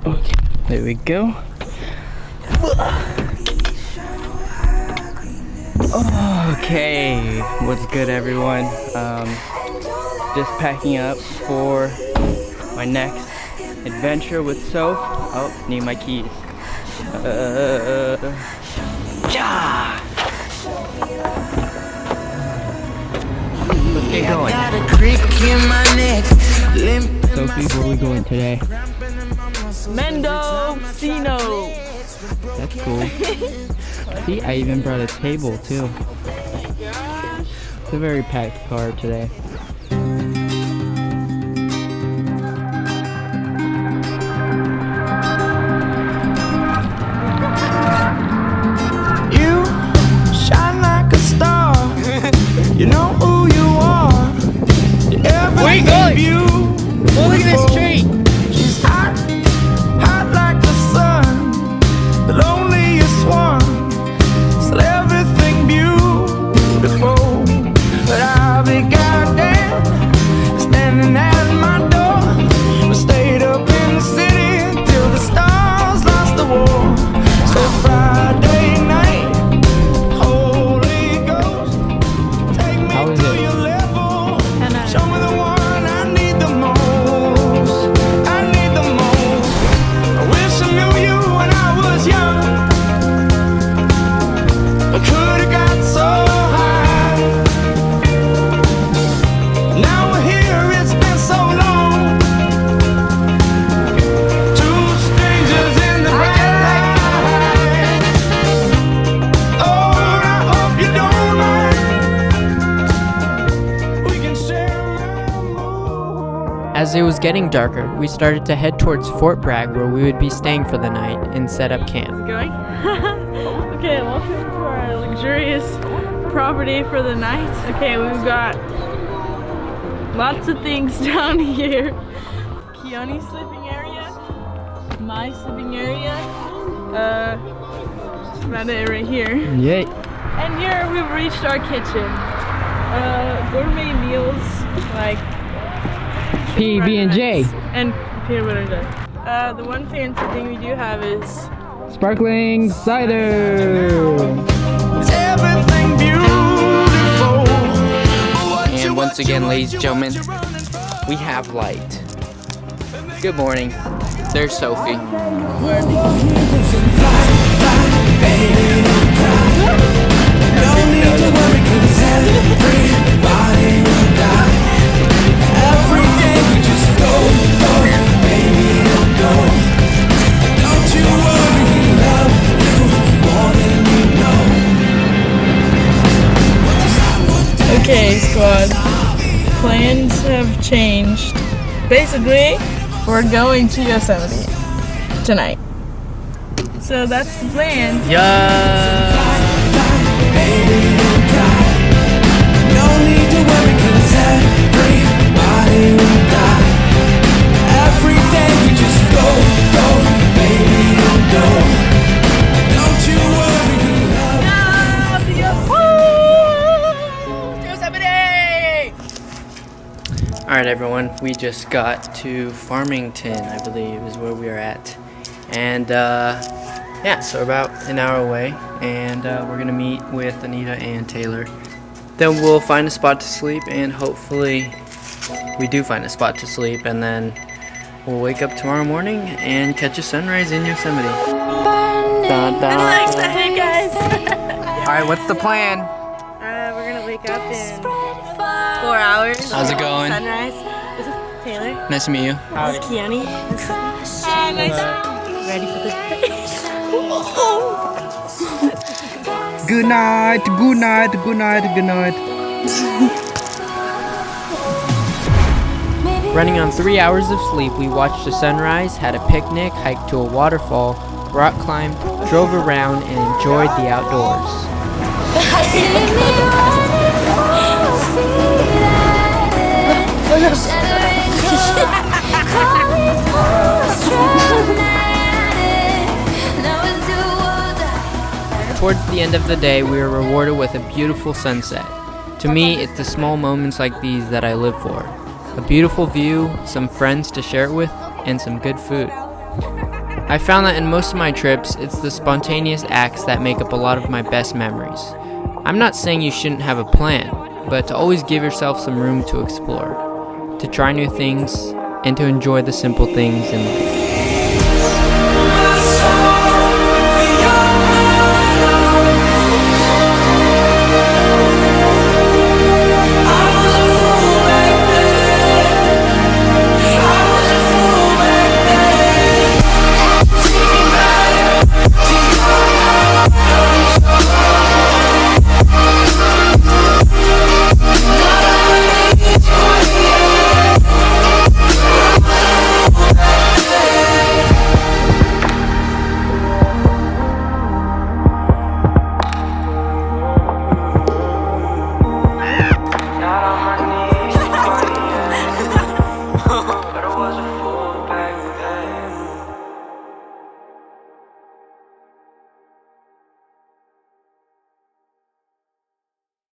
Okay, there we go. Okay, what's good, everyone? Just packing up for my next adventure with Soph. Oh, need my keys. Let's get going. Sophie, where are we going today? Mendocino. That's cool. See, I even brought a table too. It's a very packed car today. You shine like a star. You know who you are. Where are you going? Oh, look at this tree. She's hot, hot like the sun, the loneliest one. Still everything beautiful, but I'll be goddamn standing at my door. We stayed up in the city till the stars lost the war. So Friday night, Holy Ghost, take me How is to it? your level. Show me the one I need the most. I need the most. I wish I knew you when I was young. I could've got so high. Now we're here, it's been so long. Two strangers in the bright light. Oh, I hope you don't mind. We can share a moon. As it was getting darker, we started to head towards Fort Bragg, where we would be staying for the night and set up camp. Going? Okay, welcome to our luxurious property for the night. Okay, we've got lots of things down here. Keoni's sleeping area, my sleeping area. That's about it right here. Yay. And here we've reached our kitchen. Gourmet meals like PB&J. and peanut butter jelly. The one fancy thing we do have is Sparkling cider. Is everything beautiful? And once again, ladies and gentlemen, we have light. Good morning. There's Sophie. Every day we just go, baby, go. Don't you worry, we love you more than you know. okay, squad. Plans have changed. Basically, we're going to Yosemite tonight. So that's the plan. Yeah. No need to worry, 'cause everybody will die. Every day we just go, baby, go. Don't you worry, we love All right, everyone. We just got to Farmington, I believe, is where we are at, and yeah, so about an hour away, and we're gonna meet with Anita and Taylor. Then we'll find a spot to sleep, and hopefully we do find a spot to sleep, and then we'll wake up tomorrow morning and catch a sunrise in Yosemite. Dun, dun. I'm excited, guys. All right, what's the plan? We're gonna wake up in 4 hours. How's it going? Sunrise. This is Taylor. Nice to meet you. This is Keoni. Nice. Ready for this? Good night, good night, good night, good night. Running on 3 hours of sleep, we watched the sunrise, had a picnic, hiked to a waterfall, rock climbed, drove around, and enjoyed the outdoors. Towards the end of the day, we were rewarded with a beautiful sunset. To me, it's the small moments like these that I live for. A beautiful view, some friends to share it with, and some good food. I found that in most of my trips, it's the spontaneous acts that make up a lot of my best memories. I'm not saying you shouldn't have a plan, but to always give yourself some room to explore, to try new things, and to enjoy the simple things in life.